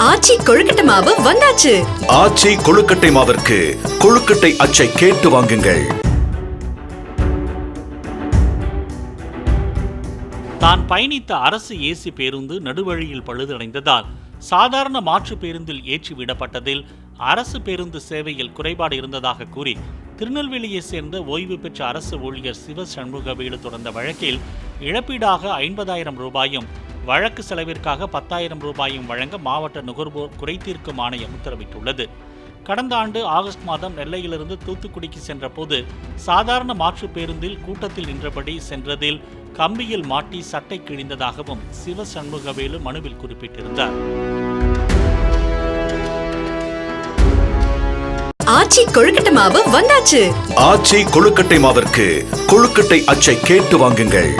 ஆச்சி கொழுக்கட்டை மாவு வந்தாச்சு. ஆச்சி கொழுக்கட்டை மாவிற்கு கொழுக்கட்டை அச்சை கேட்டு வாங்குங்கள். தான் பயணித்த அரசு ஏசி பேருந்து நடுவழியில் பழுதடைந்ததால் சாதாரண மாற்று பேருந்தில் ஏற்றி விடப்பட்டதில் அரசு பேருந்து சேவையில் குறைபாடு இருந்ததாக கூறி திருநெல்வேலியை சேர்ந்த ஓய்வு பெற்ற அரசு ஊழியர் சிவ சண்முகவேலு தொடர்ந்த வழக்கில் இழப்பீடாக 50,000 ரூபாயும் வழக்கு செலவிற்காக 10,000 ரூபாயும் வழங்க மாவட்ட நுகர்வோர் குறைதீர்க்கும் ஆணையம் உத்தரவிட்டுள்ளது. கடந்த ஆண்டு ஆகஸ்ட் மாதம் நெல்லையிலிருந்து தூத்துக்குடிக்கு சென்ற போது சாதாரண மாற்று பேருந்தில் கூட்டத்தில் நின்றபடி சென்றதில் கம்பியில் மாட்டி சட்டை கிழிந்ததாகவும் சிவ சண்முகவேலு மனுவில் குறிப்பிட்டிருந்தார். ஆச்சி கொழுக்கட்டை மாவு வந்தாச்சு. ஆச்சி கொழுக்கட்டை மாவிற்கு கொழுக்கட்டை அச்சை கேட்டு வாங்குங்கள்.